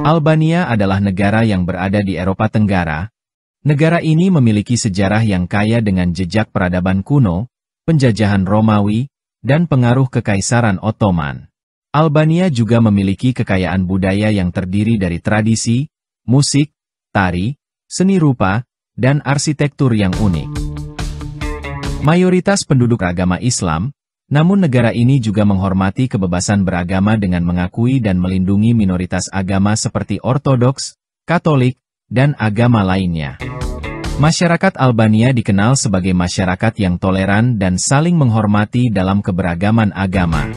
Albania adalah negara yang berada di Eropa Tenggara. Negara ini memiliki sejarah yang kaya dengan jejak peradaban kuno, penjajahan Romawi, dan pengaruh Kekaisaran Ottoman. Albania juga memiliki kekayaan budaya yang terdiri dari tradisi, musik, tari, seni rupa, dan arsitektur yang unik. Mayoritas penduduk agama Islam, namun negara ini juga menghormati kebebasan beragama dengan mengakui dan melindungi minoritas agama seperti Ortodoks, Katolik, dan agama lainnya. Masyarakat Albania dikenal sebagai masyarakat yang toleran dan saling menghormati dalam keberagaman agama.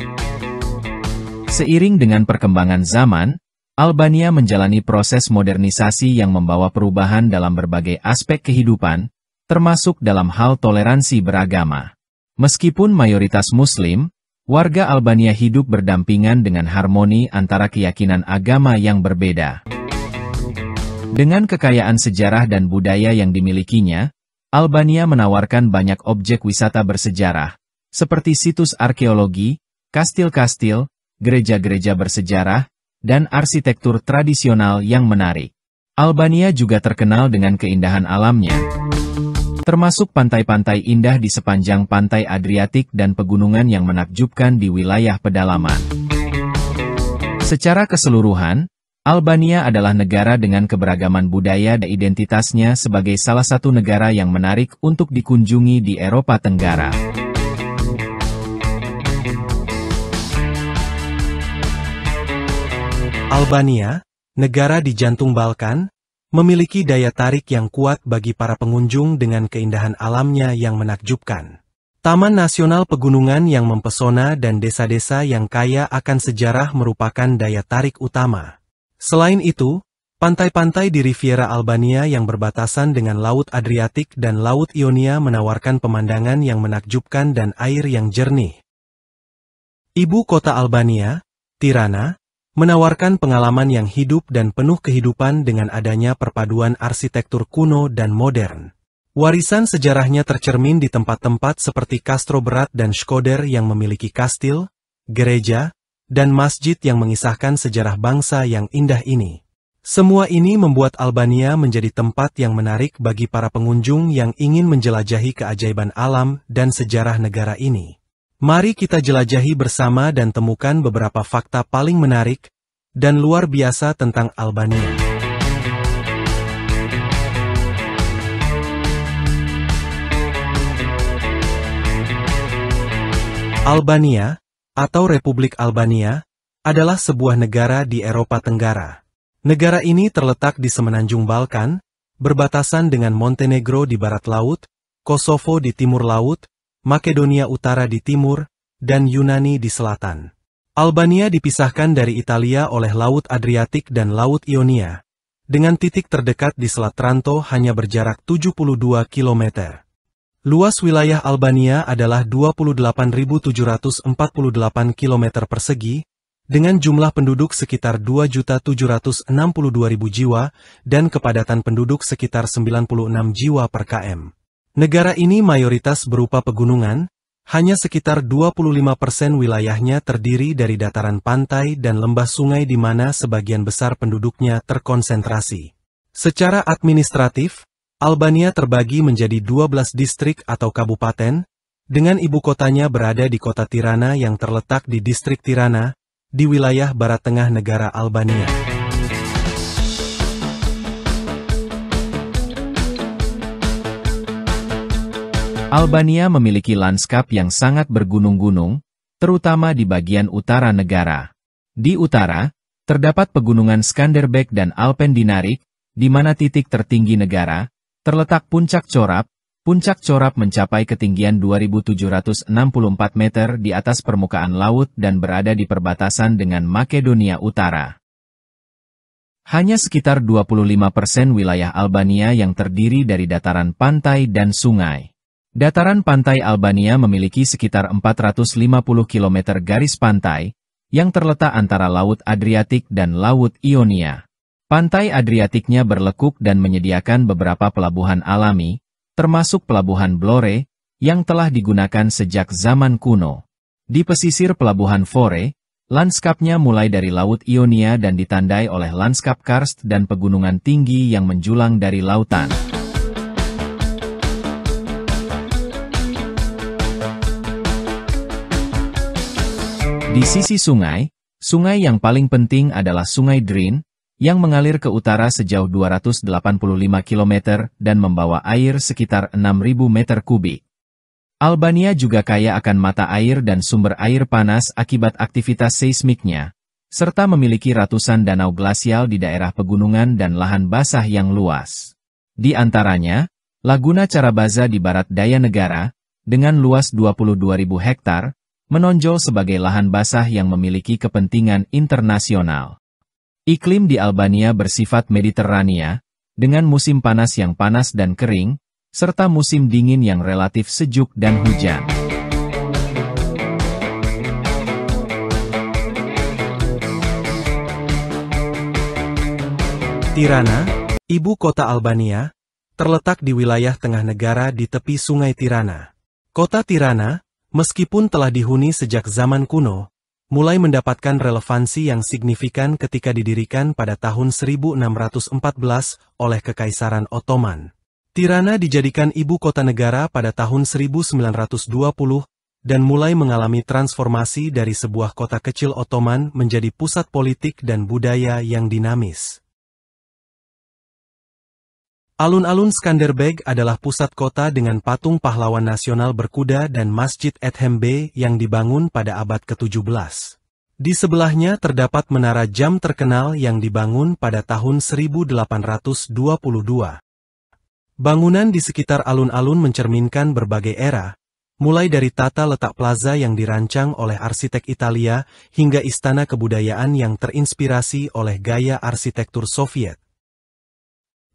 Seiring dengan perkembangan zaman, Albania menjalani proses modernisasi yang membawa perubahan dalam berbagai aspek kehidupan, termasuk dalam hal toleransi beragama. Meskipun mayoritas Muslim, warga Albania hidup berdampingan dengan harmoni antara keyakinan agama yang berbeda. Dengan kekayaan sejarah dan budaya yang dimilikinya, Albania menawarkan banyak objek wisata bersejarah, seperti situs arkeologi, kastil-kastil, gereja-gereja bersejarah, dan arsitektur tradisional yang menarik. Albania juga terkenal dengan keindahan alamnya, termasuk pantai-pantai indah di sepanjang pantai Adriatik dan pegunungan yang menakjubkan di wilayah pedalaman. Secara keseluruhan, Albania adalah negara dengan keberagaman budaya dan identitasnya sebagai salah satu negara yang menarik untuk dikunjungi di Eropa Tenggara. Albania, negara di jantung Balkan, memiliki daya tarik yang kuat bagi para pengunjung dengan keindahan alamnya yang menakjubkan. Taman Nasional Pegunungan yang mempesona dan desa-desa yang kaya akan sejarah merupakan daya tarik utama. Selain itu, pantai-pantai di Riviera Albania yang berbatasan dengan Laut Adriatik dan Laut Ionia menawarkan pemandangan yang menakjubkan dan air yang jernih. Ibu kota Albania, Tirana, menawarkan pengalaman yang hidup dan penuh kehidupan dengan adanya perpaduan arsitektur kuno dan modern. Warisan sejarahnya tercermin di tempat-tempat seperti Castro Berat dan Shkodër yang memiliki kastil, gereja, dan masjid yang mengisahkan sejarah bangsa yang indah ini. Semua ini membuat Albania menjadi tempat yang menarik bagi para pengunjung yang ingin menjelajahi keajaiban alam dan sejarah negara ini. Mari kita jelajahi bersama dan temukan beberapa fakta paling menarik dan luar biasa tentang Albania. Albania, atau Republik Albania, adalah sebuah negara di Eropa Tenggara. Negara ini terletak di semenanjung Balkan, berbatasan dengan Montenegro di barat laut, Kosovo di timur laut, Makedonia Utara di timur, dan Yunani di selatan. Albania dipisahkan dari Italia oleh Laut Adriatik dan Laut Ionia, dengan titik terdekat di Selat Tranto hanya berjarak 72 km. Luas wilayah Albania adalah 28.748 km persegi, dengan jumlah penduduk sekitar 2.762.000 jiwa dan kepadatan penduduk sekitar 96 jiwa per km. Negara ini mayoritas berupa pegunungan, hanya sekitar 25% wilayahnya terdiri dari dataran pantai dan lembah sungai di mana sebagian besar penduduknya terkonsentrasi. Secara administratif, Albania terbagi menjadi 12 distrik atau kabupaten, dengan ibu kotanya berada di kota Tirana yang terletak di distrik Tirana, di wilayah barat tengah negara Albania. Albania memiliki lanskap yang sangat bergunung-gunung, terutama di bagian utara negara. Di utara, terdapat pegunungan Skanderbeg dan Alpen Dinarik, di mana titik tertinggi negara, terletak Puncak Chorap. Puncak Chorap mencapai ketinggian 2.764 meter di atas permukaan laut dan berada di perbatasan dengan Makedonia Utara. Hanya sekitar 25% wilayah Albania yang terdiri dari dataran pantai dan sungai. Dataran pantai Albania memiliki sekitar 450 km garis pantai, yang terletak antara Laut Adriatik dan Laut Ionia. Pantai Adriatiknya berlekuk dan menyediakan beberapa pelabuhan alami, termasuk pelabuhan Vlore, yang telah digunakan sejak zaman kuno. Di pesisir pelabuhan Vlore, Lanskapnya mulai dari Laut Ionia dan ditandai oleh lanskap karst dan pegunungan tinggi yang menjulang dari lautan. Di sisi sungai, sungai yang paling penting adalah Sungai Drin, yang mengalir ke utara sejauh 285 km dan membawa air sekitar 6.000 meter kubik. Albania juga kaya akan mata air dan sumber air panas akibat aktivitas seismiknya, serta memiliki ratusan danau glasial di daerah pegunungan dan lahan basah yang luas. Di antaranya, Laguna Charabaza di barat daya negara, dengan luas 22.000 hektar, menonjol sebagai lahan basah yang memiliki kepentingan internasional. Iklim di Albania bersifat Mediterania, dengan musim panas yang panas dan kering, serta musim dingin yang relatif sejuk dan hujan. Tirana, ibu kota Albania, terletak di wilayah tengah negara di tepi Sungai Tirana. Kota Tirana, meskipun telah dihuni sejak zaman kuno, mulai mendapatkan relevansi yang signifikan ketika didirikan pada tahun 1614 oleh Kekaisaran Ottoman. Tirana dijadikan ibu kota negara pada tahun 1920 dan mulai mengalami transformasi dari sebuah kota kecil Ottoman menjadi pusat politik dan budaya yang dinamis. Alun-alun Skanderbeg adalah pusat kota dengan patung pahlawan nasional berkuda dan Masjid Ethem Bey yang dibangun pada abad ke-17. Di sebelahnya terdapat menara jam terkenal yang dibangun pada tahun 1822. Bangunan di sekitar alun-alun mencerminkan berbagai era, mulai dari tata letak plaza yang dirancang oleh arsitek Italia hingga istana kebudayaan yang terinspirasi oleh gaya arsitektur Soviet.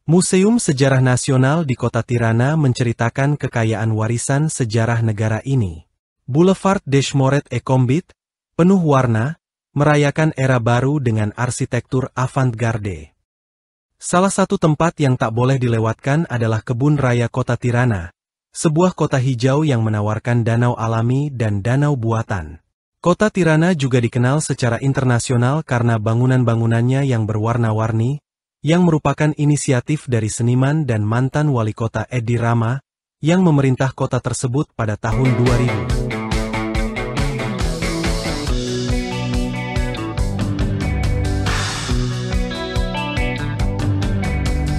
Museum Sejarah Nasional di Kota Tirana menceritakan kekayaan warisan sejarah negara ini. Boulevard Deshmoret Ekombit, penuh warna, merayakan era baru dengan arsitektur avant-garde. Salah satu tempat yang tak boleh dilewatkan adalah Kebun Raya Kota Tirana, sebuah kota hijau yang menawarkan danau alami dan danau buatan. Kota Tirana juga dikenal secara internasional karena bangunan-bangunannya yang berwarna-warni, yang merupakan inisiatif dari seniman dan mantan wali kota Edi Rama, yang memerintah kota tersebut pada tahun 2000.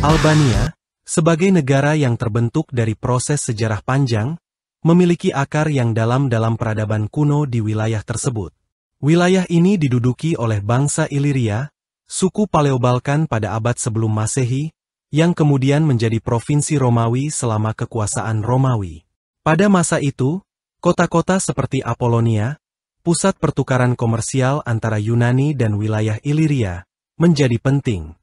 Albania, sebagai negara yang terbentuk dari proses sejarah panjang, memiliki akar yang dalam peradaban kuno di wilayah tersebut. Wilayah ini diduduki oleh bangsa Iliria, suku Paleobalkan pada abad sebelum Masehi, yang kemudian menjadi provinsi Romawi selama kekuasaan Romawi. Pada masa itu, kota-kota seperti Apollonia, pusat pertukaran komersial antara Yunani dan wilayah Iliria, menjadi penting.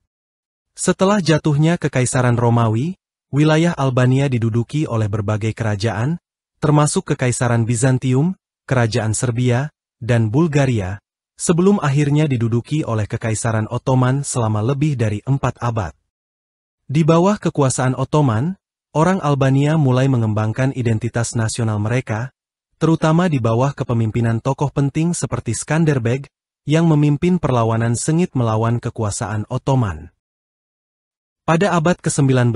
Setelah jatuhnya Kekaisaran Romawi, wilayah Albania diduduki oleh berbagai kerajaan, termasuk Kekaisaran Bizantium, Kerajaan Serbia, dan Bulgaria, sebelum akhirnya diduduki oleh Kekaisaran Ottoman selama lebih dari 4 abad. Di bawah kekuasaan Ottoman, orang Albania mulai mengembangkan identitas nasional mereka, terutama di bawah kepemimpinan tokoh penting seperti Skanderbeg, yang memimpin perlawanan sengit melawan kekuasaan Ottoman. Pada abad ke-19,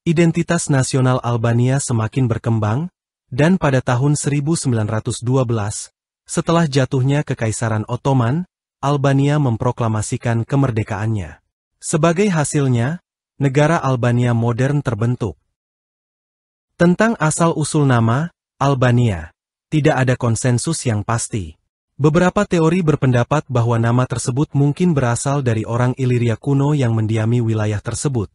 identitas nasional Albania semakin berkembang, dan pada tahun 1912, setelah jatuhnya Kekaisaran Ottoman, Albania memproklamasikan kemerdekaannya. Sebagai hasilnya, negara Albania modern terbentuk. Tentang asal-usul nama, Albania, tidak ada konsensus yang pasti. Beberapa teori berpendapat bahwa nama tersebut mungkin berasal dari orang Iliria kuno yang mendiami wilayah tersebut.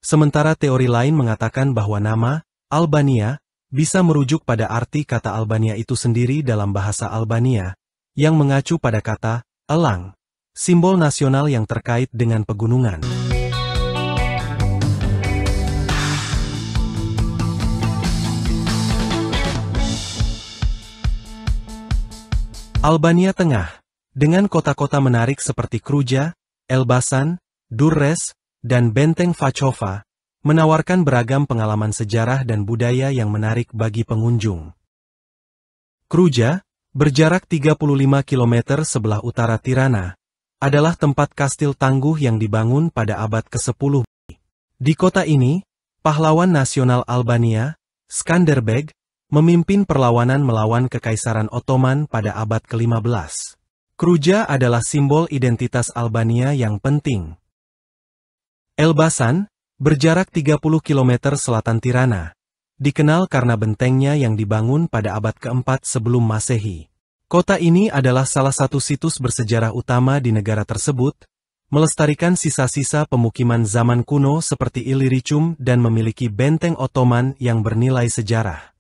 Sementara teori lain mengatakan bahwa nama, Albania, bisa merujuk pada arti kata Albania itu sendiri dalam bahasa Albania, yang mengacu pada kata elang, simbol nasional yang terkait dengan pegunungan. Albania Tengah, dengan kota-kota menarik seperti Kruja, Elbasan, Durrës, dan Benteng Facova, menawarkan beragam pengalaman sejarah dan budaya yang menarik bagi pengunjung. Kruja, berjarak 35 km sebelah utara Tirana, adalah tempat kastil tangguh yang dibangun pada abad ke-10. Di kota ini, pahlawan nasional Albania, Skanderbeg, memimpin perlawanan melawan Kekaisaran Ottoman pada abad ke-15. Kruja adalah simbol identitas Albania yang penting. Elbasan, berjarak 30 km selatan Tirana, dikenal karena bentengnya yang dibangun pada abad ke-4 sebelum Masehi. Kota ini adalah salah satu situs bersejarah utama di negara tersebut, melestarikan sisa-sisa pemukiman zaman kuno seperti Illyricum dan memiliki benteng Ottoman yang bernilai sejarah.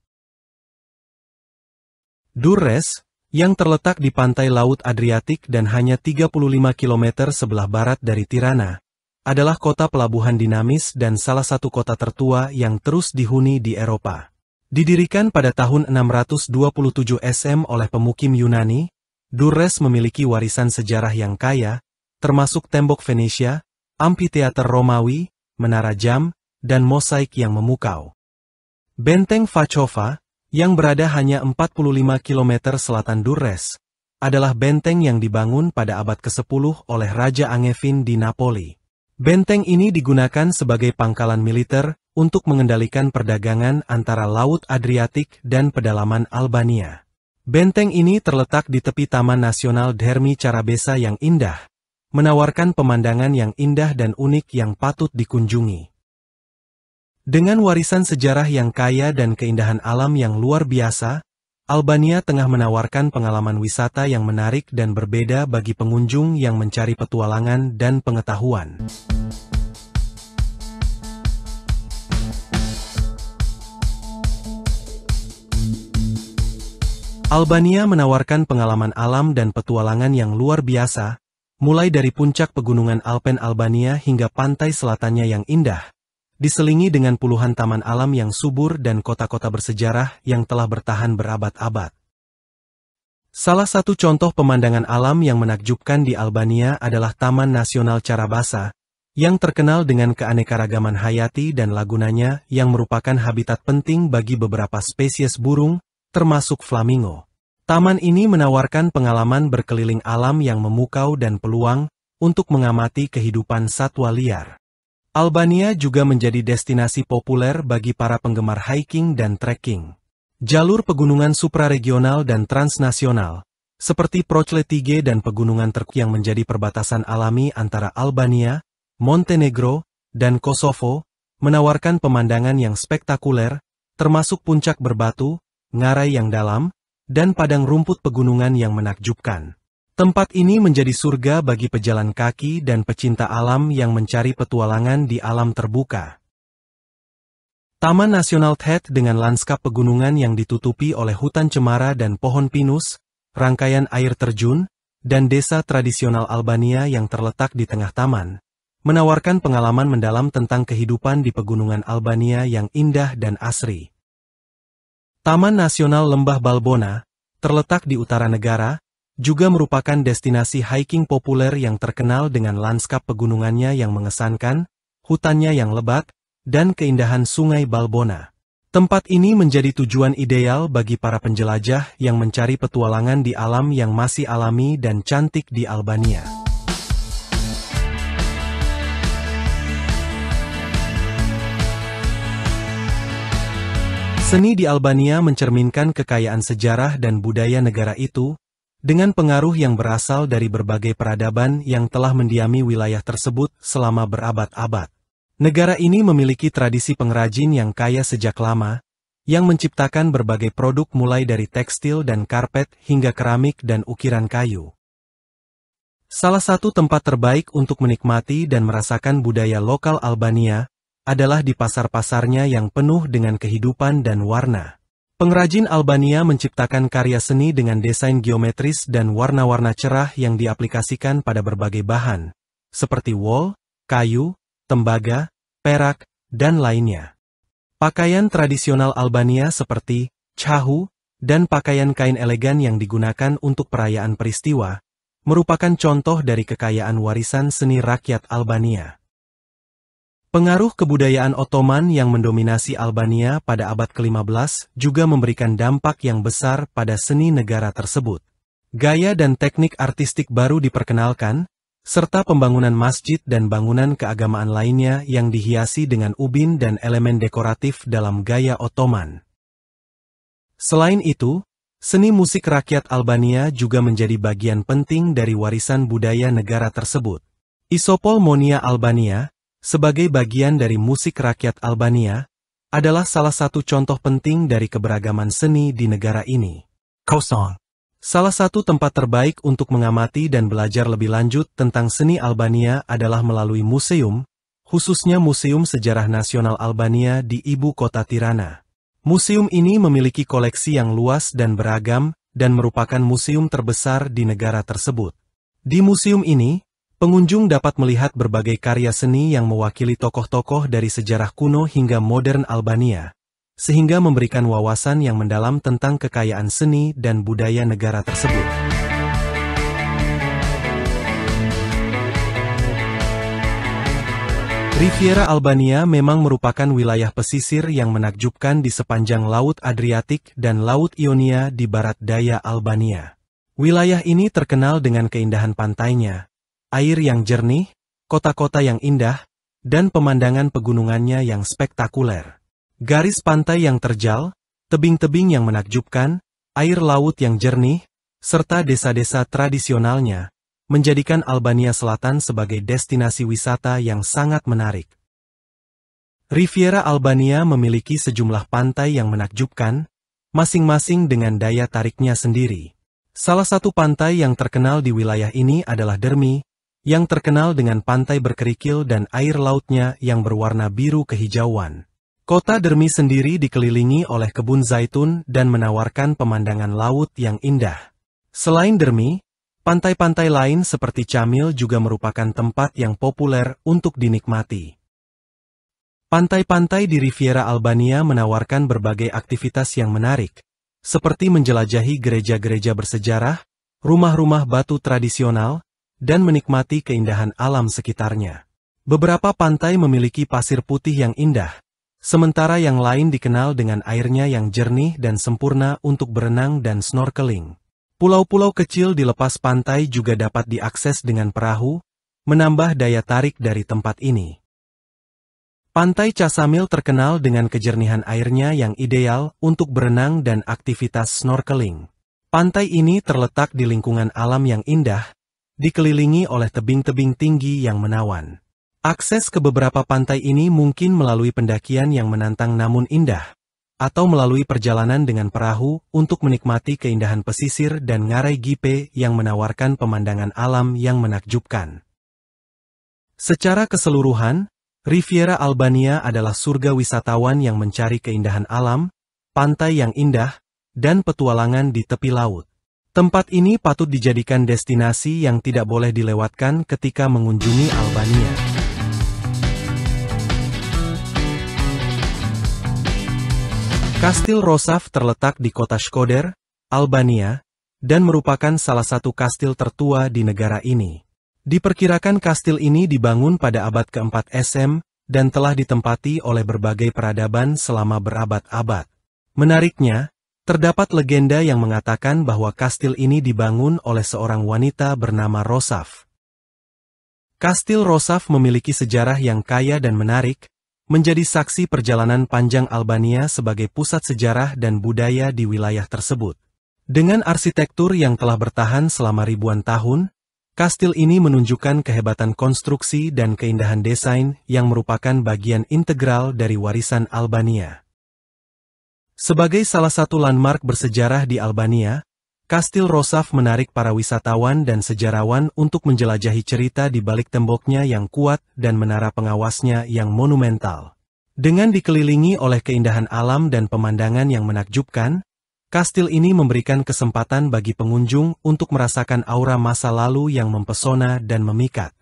Durrës, yang terletak di pantai Laut Adriatik dan hanya 35 km sebelah barat dari Tirana, adalah kota pelabuhan dinamis dan salah satu kota tertua yang terus dihuni di Eropa. Didirikan pada tahun 627 SM oleh pemukim Yunani, Durrës memiliki warisan sejarah yang kaya, termasuk tembok Venesia, amfiteater Romawi, menara jam, dan mosaik yang memukau. Benteng Vachova, yang berada hanya 45 km selatan Durrës, adalah benteng yang dibangun pada abad ke-10 oleh Raja Angevin di Napoli. Benteng ini digunakan sebagai pangkalan militer untuk mengendalikan perdagangan antara Laut Adriatik dan pedalaman Albania. Benteng ini terletak di tepi Taman Nasional Dermi Carabesa yang indah, menawarkan pemandangan yang indah dan unik yang patut dikunjungi. Dengan warisan sejarah yang kaya dan keindahan alam yang luar biasa, Albania tengah menawarkan pengalaman wisata yang menarik dan berbeda bagi pengunjung yang mencari petualangan dan pengetahuan. Albania menawarkan pengalaman alam dan petualangan yang luar biasa, mulai dari puncak pegunungan Alpen Albania hingga pantai selatannya yang indah, diselingi dengan puluhan taman alam yang subur dan kota-kota bersejarah yang telah bertahan berabad-abad. Salah satu contoh pemandangan alam yang menakjubkan di Albania adalah Taman Nasional Carabasa, yang terkenal dengan keanekaragaman hayati dan lagunanya yang merupakan habitat penting bagi beberapa spesies burung, termasuk flamingo. Taman ini menawarkan pengalaman berkeliling alam yang memukau dan peluang untuk mengamati kehidupan satwa liar. Albania juga menjadi destinasi populer bagi para penggemar hiking dan trekking. Jalur pegunungan supraregional dan transnasional, seperti Prochletige dan pegunungan Terk yang menjadi perbatasan alami antara Albania, Montenegro, dan Kosovo, menawarkan pemandangan yang spektakuler, termasuk puncak berbatu, ngarai yang dalam, dan padang rumput pegunungan yang menakjubkan. Tempat ini menjadi surga bagi pejalan kaki dan pecinta alam yang mencari petualangan di alam terbuka. Taman Nasional Thet dengan lanskap pegunungan yang ditutupi oleh hutan cemara dan pohon pinus, rangkaian air terjun, dan desa tradisional Albania yang terletak di tengah taman, menawarkan pengalaman mendalam tentang kehidupan di pegunungan Albania yang indah dan asri. Taman Nasional Lembah Balbona, terletak di utara negara, juga merupakan destinasi hiking populer yang terkenal dengan lanskap pegunungannya yang mengesankan, hutannya yang lebat, dan keindahan sungai Balbona. Tempat ini menjadi tujuan ideal bagi para penjelajah yang mencari petualangan di alam yang masih alami dan cantik di Albania. Seni di Albania mencerminkan kekayaan sejarah dan budaya negara itu, dengan pengaruh yang berasal dari berbagai peradaban yang telah mendiami wilayah tersebut selama berabad-abad. Negara ini memiliki tradisi pengrajin yang kaya sejak lama, yang menciptakan berbagai produk mulai dari tekstil dan karpet hingga keramik dan ukiran kayu. Salah satu tempat terbaik untuk menikmati dan merasakan budaya lokal Albania adalah di pasar-pasarnya yang penuh dengan kehidupan dan warna. Pengrajin Albania menciptakan karya seni dengan desain geometris dan warna-warna cerah yang diaplikasikan pada berbagai bahan, seperti wol, kayu, tembaga, perak, dan lainnya. Pakaian tradisional Albania seperti chahu dan pakaian kain elegan yang digunakan untuk perayaan peristiwa, merupakan contoh dari kekayaan warisan seni rakyat Albania. Pengaruh kebudayaan Ottoman yang mendominasi Albania pada abad ke-15 juga memberikan dampak yang besar pada seni negara tersebut. Gaya dan teknik artistik baru diperkenalkan, serta pembangunan masjid dan bangunan keagamaan lainnya yang dihiasi dengan ubin dan elemen dekoratif dalam gaya Ottoman. Selain itu, seni musik rakyat Albania juga menjadi bagian penting dari warisan budaya negara tersebut. Isopol Monia Albania, sebagai bagian dari musik rakyat Albania, adalah salah satu contoh penting dari keberagaman seni di negara ini. Kosong. Salah satu tempat terbaik untuk mengamati dan belajar lebih lanjut tentang seni Albania adalah melalui museum, khususnya Museum Sejarah Nasional Albania di ibu kota Tirana. Museum ini memiliki koleksi yang luas dan beragam, dan merupakan museum terbesar di negara tersebut. Di museum ini, pengunjung dapat melihat berbagai karya seni yang mewakili tokoh-tokoh dari sejarah kuno hingga modern Albania, sehingga memberikan wawasan yang mendalam tentang kekayaan seni dan budaya negara tersebut. Riviera Albania memang merupakan wilayah pesisir yang menakjubkan di sepanjang Laut Adriatik dan Laut Ionia di barat daya Albania. Wilayah ini terkenal dengan keindahan pantainya, air yang jernih, kota-kota yang indah, dan pemandangan pegunungannya yang spektakuler. Garis pantai yang terjal, tebing-tebing yang menakjubkan, air laut yang jernih, serta desa-desa tradisionalnya, menjadikan Albania Selatan sebagai destinasi wisata yang sangat menarik. Riviera Albania memiliki sejumlah pantai yang menakjubkan, masing-masing dengan daya tariknya sendiri. Salah satu pantai yang terkenal di wilayah ini adalah Dermi, yang terkenal dengan pantai berkerikil dan air lautnya yang berwarna biru kehijauan. Kota Dermi sendiri dikelilingi oleh kebun zaitun dan menawarkan pemandangan laut yang indah. Selain Dermi, pantai-pantai lain seperti Camil juga merupakan tempat yang populer untuk dinikmati. Pantai-pantai di Riviera Albania menawarkan berbagai aktivitas yang menarik, seperti menjelajahi gereja-gereja bersejarah, rumah-rumah batu tradisional, dan menikmati keindahan alam sekitarnya. Beberapa pantai memiliki pasir putih yang indah, sementara yang lain dikenal dengan airnya yang jernih dan sempurna untuk berenang dan snorkeling. Pulau-pulau kecil di lepas pantai juga dapat diakses dengan perahu, menambah daya tarik dari tempat ini. Pantai Casamil terkenal dengan kejernihan airnya yang ideal untuk berenang dan aktivitas snorkeling. Pantai ini terletak di lingkungan alam yang indah, dikelilingi oleh tebing-tebing tinggi yang menawan. Akses ke beberapa pantai ini mungkin melalui pendakian yang menantang namun indah, atau melalui perjalanan dengan perahu untuk menikmati keindahan pesisir dan ngarai Gipe yang menawarkan pemandangan alam yang menakjubkan. Secara keseluruhan, Riviera Albania adalah surga wisatawan yang mencari keindahan alam, pantai yang indah, dan petualangan di tepi laut. Tempat ini patut dijadikan destinasi yang tidak boleh dilewatkan ketika mengunjungi Albania. Kastil Rosaf terletak di kota Shkodër, Albania, dan merupakan salah satu kastil tertua di negara ini. Diperkirakan kastil ini dibangun pada abad ke-4 SM, dan telah ditempati oleh berbagai peradaban selama berabad-abad. Menariknya, terdapat legenda yang mengatakan bahwa kastil ini dibangun oleh seorang wanita bernama Rosaf. Kastil Rosaf memiliki sejarah yang kaya dan menarik, menjadi saksi perjalanan panjang Albania sebagai pusat sejarah dan budaya di wilayah tersebut. Dengan arsitektur yang telah bertahan selama ribuan tahun, kastil ini menunjukkan kehebatan konstruksi dan keindahan desain yang merupakan bagian integral dari warisan Albania. Sebagai salah satu landmark bersejarah di Albania, Kastil Rosaf menarik para wisatawan dan sejarawan untuk menjelajahi cerita di balik temboknya yang kuat dan menara pengawasnya yang monumental. Dengan dikelilingi oleh keindahan alam dan pemandangan yang menakjubkan, kastil ini memberikan kesempatan bagi pengunjung untuk merasakan aura masa lalu yang mempesona dan memikat.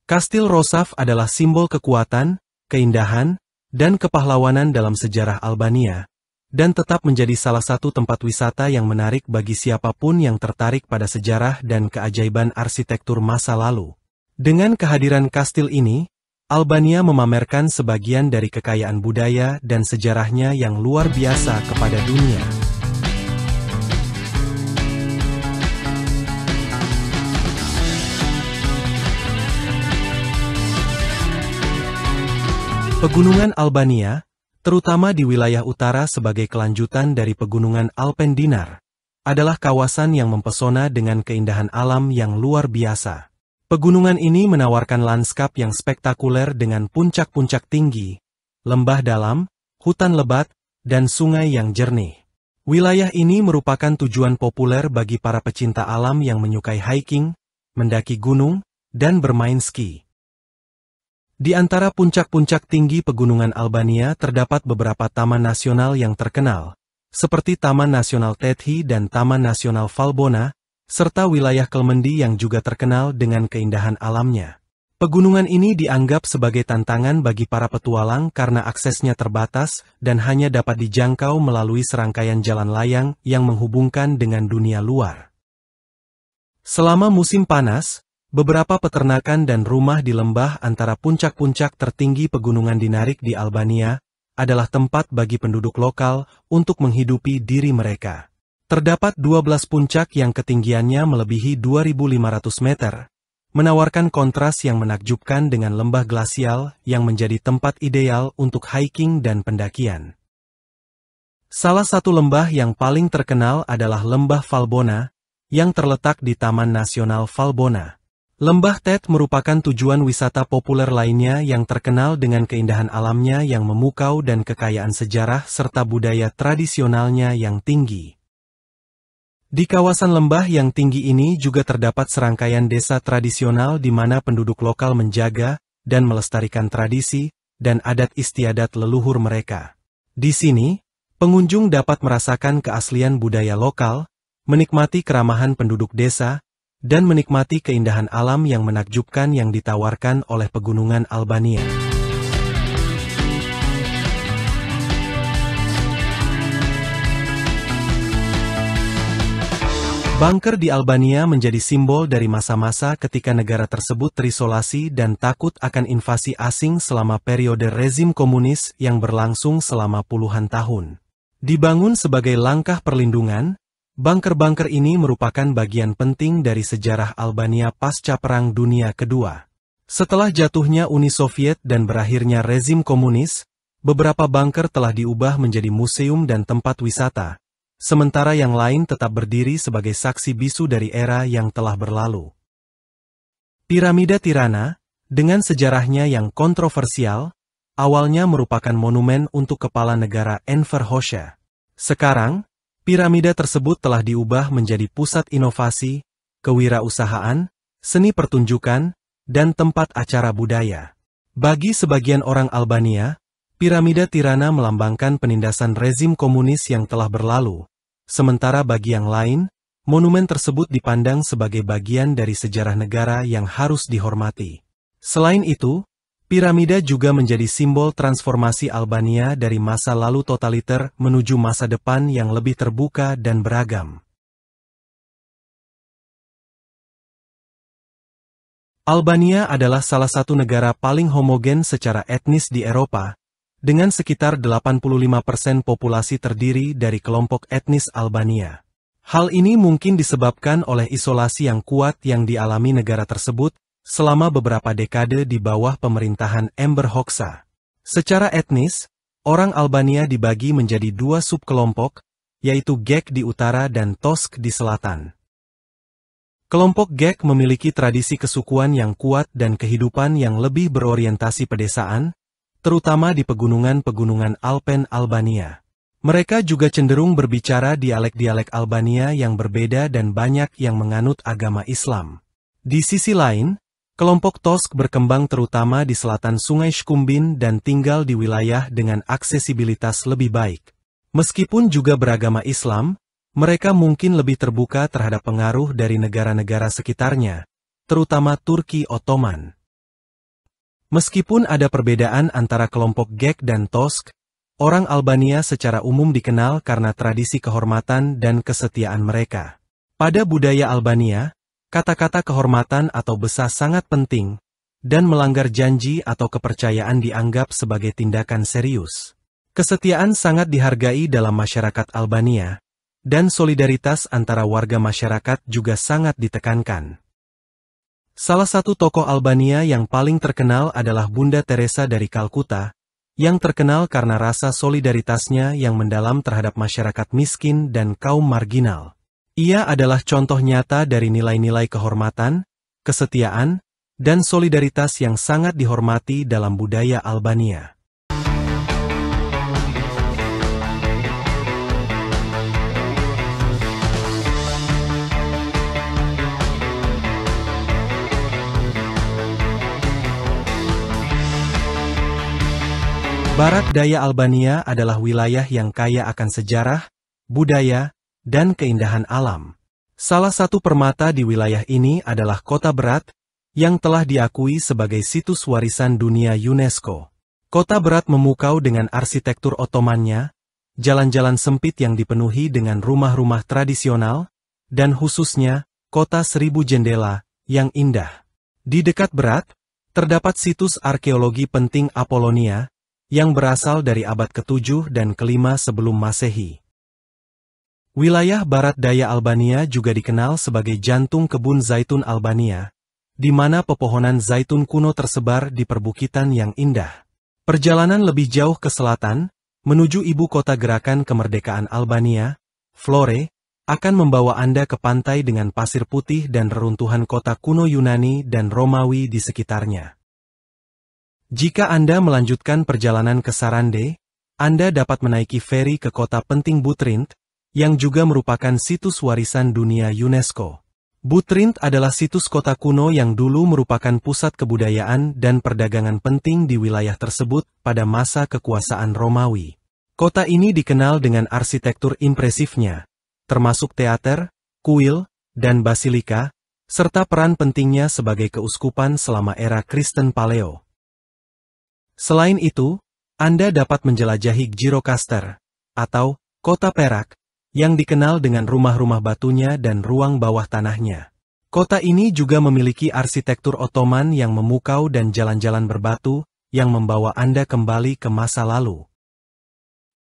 Kastil Rosaf adalah simbol kekuatan, keindahan, dan kepahlawanan dalam sejarah Albania, dan tetap menjadi salah satu tempat wisata yang menarik bagi siapapun yang tertarik pada sejarah dan keajaiban arsitektur masa lalu. Dengan kehadiran kastil ini, Albania memamerkan sebagian dari kekayaan budaya dan sejarahnya yang luar biasa kepada dunia. Pegunungan Albania, terutama di wilayah utara sebagai kelanjutan dari pegunungan Alpendinar, adalah kawasan yang mempesona dengan keindahan alam yang luar biasa. Pegunungan ini menawarkan lanskap yang spektakuler dengan puncak-puncak tinggi, lembah dalam, hutan lebat, dan sungai yang jernih. Wilayah ini merupakan tujuan populer bagi para pecinta alam yang menyukai hiking, mendaki gunung, dan bermain ski. Di antara puncak-puncak tinggi pegunungan Albania terdapat beberapa taman nasional yang terkenal, seperti Taman Nasional Tethi dan Taman Nasional Valbona, serta wilayah Kelmendi yang juga terkenal dengan keindahan alamnya. Pegunungan ini dianggap sebagai tantangan bagi para petualang karena aksesnya terbatas dan hanya dapat dijangkau melalui serangkaian jalan layang yang menghubungkan dengan dunia luar. Selama musim panas, beberapa peternakan dan rumah di lembah antara puncak-puncak tertinggi pegunungan Dinarik di Albania adalah tempat bagi penduduk lokal untuk menghidupi diri mereka. Terdapat 12 puncak yang ketinggiannya melebihi 2.500 meter, menawarkan kontras yang menakjubkan dengan lembah glasial yang menjadi tempat ideal untuk hiking dan pendakian. Salah satu lembah yang paling terkenal adalah Lembah Valbona, yang terletak di Taman Nasional Valbona. Lembah Tet merupakan tujuan wisata populer lainnya yang terkenal dengan keindahan alamnya yang memukau dan kekayaan sejarah serta budaya tradisionalnya yang tinggi. Di kawasan lembah yang tinggi ini juga terdapat serangkaian desa tradisional di mana penduduk lokal menjaga dan melestarikan tradisi dan adat istiadat leluhur mereka. Di sini, pengunjung dapat merasakan keaslian budaya lokal, menikmati keramahan penduduk desa, dan menikmati keindahan alam yang menakjubkan yang ditawarkan oleh pegunungan Albania. Bunker di Albania menjadi simbol dari masa-masa ketika negara tersebut terisolasi dan takut akan invasi asing selama periode rezim komunis yang berlangsung selama puluhan tahun. Dibangun sebagai langkah perlindungan, bunker-bunker ini merupakan bagian penting dari sejarah Albania pasca Perang Dunia Kedua. Setelah jatuhnya Uni Soviet dan berakhirnya rezim komunis, beberapa bunker telah diubah menjadi museum dan tempat wisata, sementara yang lain tetap berdiri sebagai saksi bisu dari era yang telah berlalu. Piramida Tirana, dengan sejarahnya yang kontroversial, awalnya merupakan monumen untuk kepala negara Enver Hoxha. Sekarang, piramida tersebut telah diubah menjadi pusat inovasi, kewirausahaan, seni pertunjukan, dan tempat acara budaya. Bagi sebagian orang Albania, piramida Tirana melambangkan penindasan rezim komunis yang telah berlalu, sementara bagi yang lain, monumen tersebut dipandang sebagai bagian dari sejarah negara yang harus dihormati. Selain itu, piramida juga menjadi simbol transformasi Albania dari masa lalu totaliter menuju masa depan yang lebih terbuka dan beragam. Albania adalah salah satu negara paling homogen secara etnis di Eropa, dengan sekitar 85% populasi terdiri dari kelompok etnis Albania. Hal ini mungkin disebabkan oleh isolasi yang kuat yang dialami negara tersebut selama beberapa dekade di bawah pemerintahan Enver Hoxha. Secara etnis, orang Albania dibagi menjadi dua subkelompok, yaitu Gek di utara dan Tosk di selatan. Kelompok Gek memiliki tradisi kesukuan yang kuat dan kehidupan yang lebih berorientasi pedesaan, terutama di pegunungan-pegunungan Alpen Albania. Mereka juga cenderung berbicara dialek-dialek Albania yang berbeda dan banyak yang menganut agama Islam. Di sisi lain, kelompok Tosk berkembang terutama di selatan Sungai Shkumbin dan tinggal di wilayah dengan aksesibilitas lebih baik. Meskipun juga beragama Islam, mereka mungkin lebih terbuka terhadap pengaruh dari negara-negara sekitarnya, terutama Turki Ottoman. Meskipun ada perbedaan antara kelompok Gek dan Tosk, orang Albania secara umum dikenal karena tradisi kehormatan dan kesetiaan mereka. Pada budaya Albania, kata-kata kehormatan atau besa sangat penting, dan melanggar janji atau kepercayaan dianggap sebagai tindakan serius. Kesetiaan sangat dihargai dalam masyarakat Albania, dan solidaritas antara warga masyarakat juga sangat ditekankan. Salah satu tokoh Albania yang paling terkenal adalah Bunda Teresa dari Kalkuta, yang terkenal karena rasa solidaritasnya yang mendalam terhadap masyarakat miskin dan kaum marginal. Ia adalah contoh nyata dari nilai-nilai kehormatan, kesetiaan, dan solidaritas yang sangat dihormati dalam budaya Albania. Barat Daya Albania adalah wilayah yang kaya akan sejarah, budaya, dan keindahan alam. Salah satu permata di wilayah ini adalah Kota Berat, yang telah diakui sebagai situs warisan dunia UNESCO. Kota Berat memukau dengan arsitektur Ottomannya, jalan-jalan sempit yang dipenuhi dengan rumah-rumah tradisional, dan khususnya, Kota Seribu Jendela, yang indah. Di dekat Berat, terdapat situs arkeologi penting Apollonia, yang berasal dari abad ke-7 dan ke-5 sebelum Masehi. Wilayah Barat Daya Albania juga dikenal sebagai jantung kebun zaitun Albania, di mana pepohonan zaitun kuno tersebar di perbukitan yang indah. Perjalanan lebih jauh ke selatan, menuju ibu kota gerakan kemerdekaan Albania, Vlore, akan membawa Anda ke pantai dengan pasir putih dan reruntuhan kota kuno Yunani dan Romawi di sekitarnya. Jika Anda melanjutkan perjalanan ke Sarande, Anda dapat menaiki feri ke kota penting Butrint, yang juga merupakan situs warisan dunia UNESCO. Butrint adalah situs kota kuno yang dulu merupakan pusat kebudayaan dan perdagangan penting di wilayah tersebut pada masa kekuasaan Romawi. Kota ini dikenal dengan arsitektur impresifnya, termasuk teater, kuil, dan basilika, serta peran pentingnya sebagai keuskupan selama era Kristen Paleo. Selain itu, Anda dapat menjelajahi Gjirokastër, atau Kota Perak, yang dikenal dengan rumah-rumah batunya dan ruang bawah tanahnya. Kota ini juga memiliki arsitektur Ottoman yang memukau dan jalan-jalan berbatu, yang membawa Anda kembali ke masa lalu.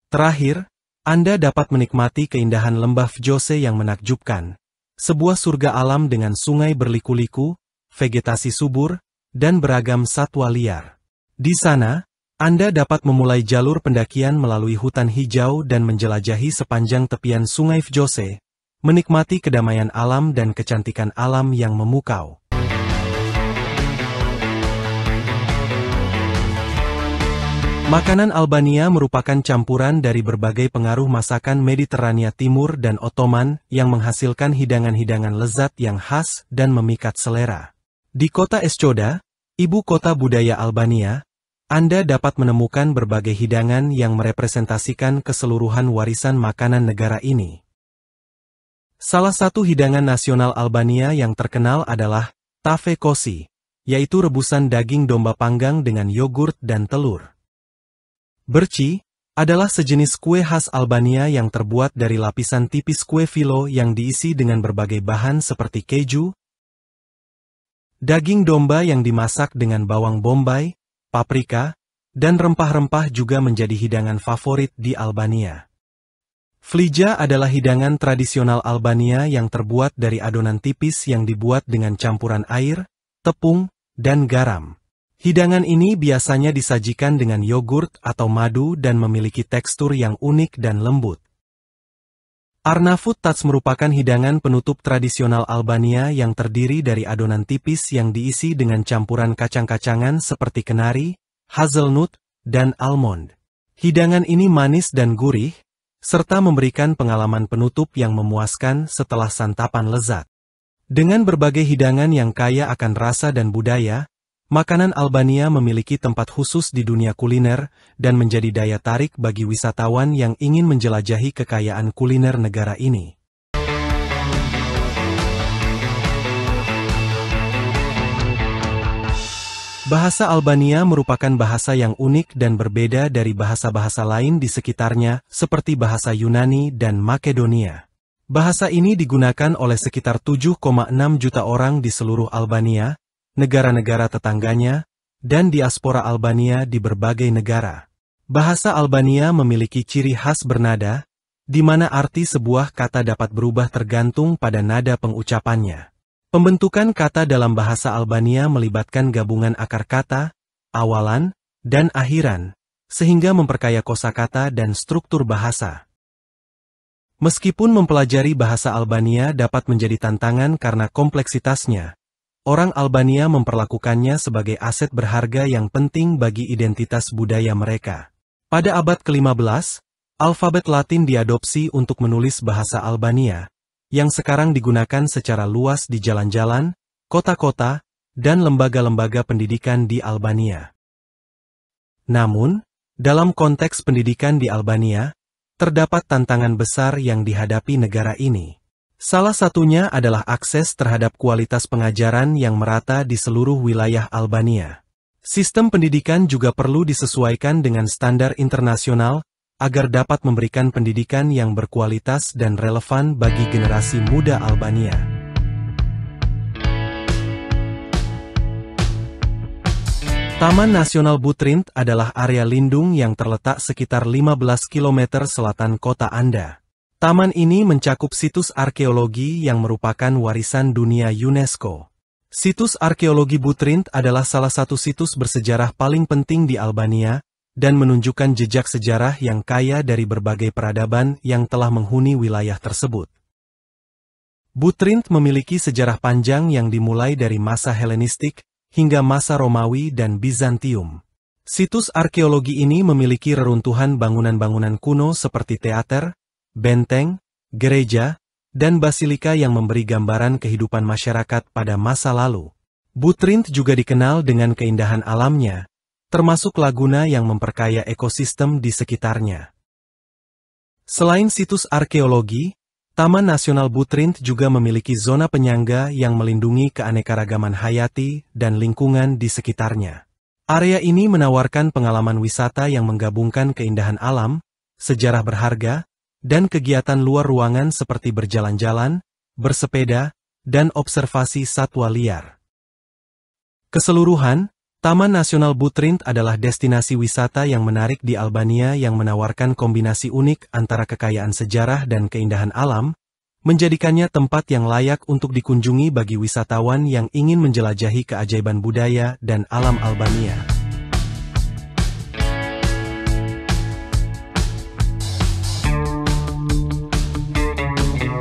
Terakhir, Anda dapat menikmati keindahan lembah Vjose yang menakjubkan, sebuah surga alam dengan sungai berliku-liku, vegetasi subur, dan beragam satwa liar. Di sana, Anda dapat memulai jalur pendakian melalui hutan hijau dan menjelajahi sepanjang tepian sungai Vjose, menikmati kedamaian alam dan kecantikan alam yang memukau. Makanan Albania merupakan campuran dari berbagai pengaruh masakan Mediterania Timur dan Ottoman yang menghasilkan hidangan-hidangan lezat yang khas dan memikat selera. Di kota Eschoda, ibu kota budaya Albania, Anda dapat menemukan berbagai hidangan yang merepresentasikan keseluruhan warisan makanan negara ini. Salah satu hidangan nasional Albania yang terkenal adalah tave kosi, yaitu rebusan daging domba panggang dengan yogurt dan telur. Berci adalah sejenis kue khas Albania yang terbuat dari lapisan tipis kue filo yang diisi dengan berbagai bahan seperti keju, daging domba yang dimasak dengan bawang bombay, paprika, dan rempah-rempah juga menjadi hidangan favorit di Albania. Flija adalah hidangan tradisional Albania yang terbuat dari adonan tipis yang dibuat dengan campuran air, tepung, dan garam. Hidangan ini biasanya disajikan dengan yogurt atau madu dan memiliki tekstur yang unik dan lembut. Arnavut Tats merupakan hidangan penutup tradisional Albania yang terdiri dari adonan tipis yang diisi dengan campuran kacang-kacangan seperti kenari, hazelnut, dan almond. Hidangan ini manis dan gurih, serta memberikan pengalaman penutup yang memuaskan setelah santapan lezat. Dengan berbagai hidangan yang kaya akan rasa dan budaya, makanan Albania memiliki tempat khusus di dunia kuliner dan menjadi daya tarik bagi wisatawan yang ingin menjelajahi kekayaan kuliner negara ini. Bahasa Albania merupakan bahasa yang unik dan berbeda dari bahasa-bahasa lain di sekitarnya, seperti bahasa Yunani dan Makedonia. Bahasa ini digunakan oleh sekitar 7,6 juta orang di seluruh Albania, negara-negara tetangganya, dan diaspora Albania di berbagai negara. Bahasa Albania memiliki ciri khas bernada, di mana arti sebuah kata dapat berubah tergantung pada nada pengucapannya. Pembentukan kata dalam bahasa Albania melibatkan gabungan akar kata, awalan, dan akhiran, sehingga memperkaya kosakata dan struktur bahasa. Meskipun mempelajari bahasa Albania dapat menjadi tantangan karena kompleksitasnya, orang Albania memperlakukannya sebagai aset berharga yang penting bagi identitas budaya mereka. Pada abad ke-15, alfabet Latin diadopsi untuk menulis bahasa Albania, yang sekarang digunakan secara luas di jalan-jalan, kota-kota, dan lembaga-lembaga pendidikan di Albania. Namun, dalam konteks pendidikan di Albania, terdapat tantangan besar yang dihadapi negara ini. Salah satunya adalah akses terhadap kualitas pengajaran yang merata di seluruh wilayah Albania. Sistem pendidikan juga perlu disesuaikan dengan standar internasional agar dapat memberikan pendidikan yang berkualitas dan relevan bagi generasi muda Albania. Taman Nasional Butrint adalah area lindung yang terletak sekitar 15 km selatan kota Anda. Taman ini mencakup situs arkeologi yang merupakan warisan dunia UNESCO. Situs arkeologi Butrint adalah salah satu situs bersejarah paling penting di Albania, dan menunjukkan jejak sejarah yang kaya dari berbagai peradaban yang telah menghuni wilayah tersebut. Butrint memiliki sejarah panjang yang dimulai dari masa Helenistik hingga masa Romawi dan Bizantium. Situs arkeologi ini memiliki reruntuhan bangunan-bangunan kuno seperti teater, benteng, gereja, dan basilika yang memberi gambaran kehidupan masyarakat pada masa lalu. Butrint juga dikenal dengan keindahan alamnya, termasuk laguna yang memperkaya ekosistem di sekitarnya. Selain situs arkeologi, Taman Nasional Butrint juga memiliki zona penyangga yang melindungi keanekaragaman hayati dan lingkungan di sekitarnya. Area ini menawarkan pengalaman wisata yang menggabungkan keindahan alam, sejarah berharga, dan kegiatan luar ruangan seperti berjalan-jalan, bersepeda, dan observasi satwa liar. Keseluruhan, Taman Nasional Butrint adalah destinasi wisata yang menarik di Albania yang menawarkan kombinasi unik antara kekayaan sejarah dan keindahan alam, menjadikannya tempat yang layak untuk dikunjungi bagi wisatawan yang ingin menjelajahi keajaiban budaya dan alam Albania.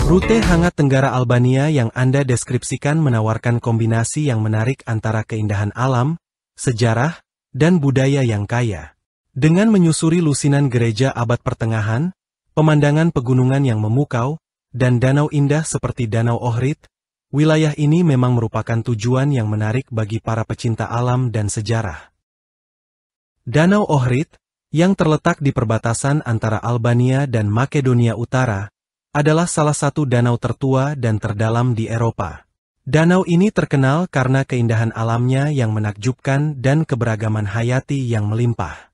Rute hangat Tenggara Albania yang Anda deskripsikan menawarkan kombinasi yang menarik antara keindahan alam, sejarah, dan budaya yang kaya. Dengan menyusuri lusinan gereja abad pertengahan, pemandangan pegunungan yang memukau, dan danau indah seperti Danau Ohrid, wilayah ini memang merupakan tujuan yang menarik bagi para pecinta alam dan sejarah. Danau Ohrid, yang terletak di perbatasan antara Albania dan Makedonia Utara, adalah salah satu danau tertua dan terdalam di Eropa. Danau ini terkenal karena keindahan alamnya yang menakjubkan dan keberagaman hayati yang melimpah.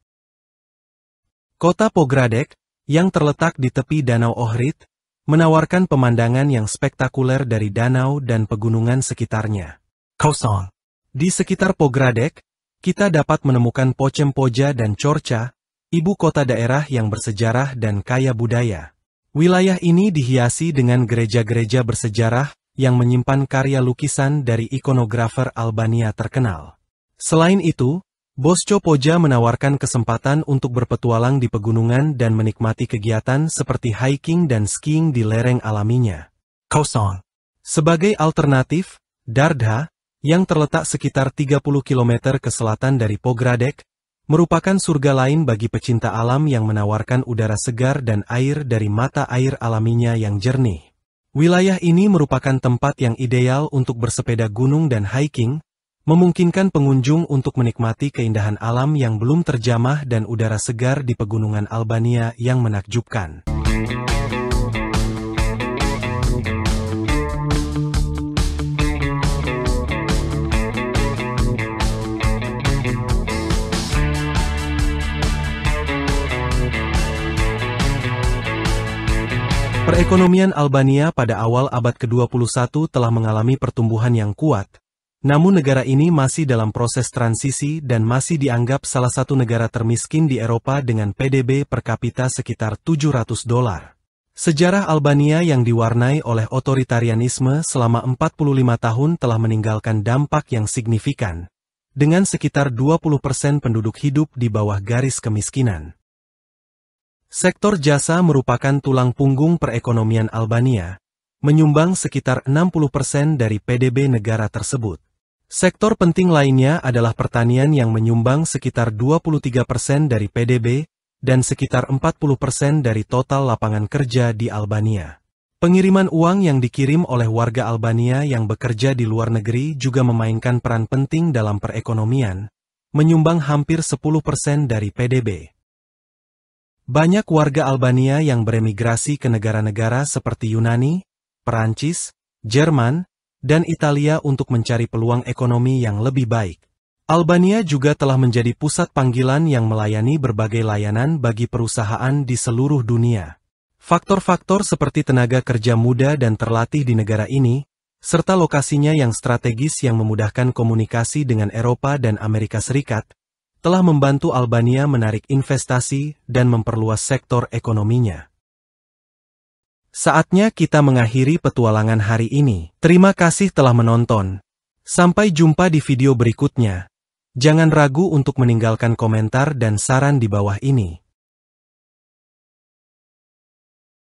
Kota Pogradec, yang terletak di tepi Danau Ohrid, menawarkan pemandangan yang spektakuler dari danau dan pegunungan sekitarnya. Kosong. Di sekitar Pogradec, kita dapat menemukan Pocem Poja dan Čorča, ibu kota daerah yang bersejarah dan kaya budaya. Wilayah ini dihiasi dengan gereja-gereja bersejarah yang menyimpan karya lukisan dari ikonografer Albania terkenal. Selain itu, Bosco Poja menawarkan kesempatan untuk berpetualang di pegunungan dan menikmati kegiatan seperti hiking dan skiing di lereng alaminya. Kosong. Sebagai alternatif, Dardha, yang terletak sekitar 30 km ke selatan dari Pogradec, merupakan surga lain bagi pecinta alam yang menawarkan udara segar dan air dari mata air alaminya yang jernih. Wilayah ini merupakan tempat yang ideal untuk bersepeda gunung dan hiking, memungkinkan pengunjung untuk menikmati keindahan alam yang belum terjamah dan udara segar di pegunungan Albania yang menakjubkan. Perekonomian Albania pada awal abad ke-21 telah mengalami pertumbuhan yang kuat, Namun negara ini masih dalam proses transisi dan masih dianggap salah satu negara termiskin di Eropa dengan PDB per kapita sekitar $700. Sejarah Albania yang diwarnai oleh otoritarianisme selama 45 tahun telah meninggalkan dampak yang signifikan, dengan sekitar 20% penduduk hidup di bawah garis kemiskinan. Sektor jasa merupakan tulang punggung perekonomian Albania, menyumbang sekitar 60% dari PDB negara tersebut. Sektor penting lainnya adalah pertanian yang menyumbang sekitar 23% dari PDB dan sekitar 40% dari total lapangan kerja di Albania. Pengiriman uang yang dikirim oleh warga Albania yang bekerja di luar negeri juga memainkan peran penting dalam perekonomian, menyumbang hampir 10% dari PDB. Banyak warga Albania yang beremigrasi ke negara-negara seperti Yunani, Perancis, Jerman, dan Italia untuk mencari peluang ekonomi yang lebih baik. Albania juga telah menjadi pusat panggilan yang melayani berbagai layanan bagi perusahaan di seluruh dunia. Faktor-faktor seperti tenaga kerja muda dan terlatih di negara ini, serta lokasinya yang strategis yang memudahkan komunikasi dengan Eropa dan Amerika Serikat, telah membantu Albania menarik investasi dan memperluas sektor ekonominya. Saatnya kita mengakhiri petualangan hari ini. Terima kasih telah menonton. Sampai jumpa di video berikutnya. Jangan ragu untuk meninggalkan komentar dan saran di bawah ini.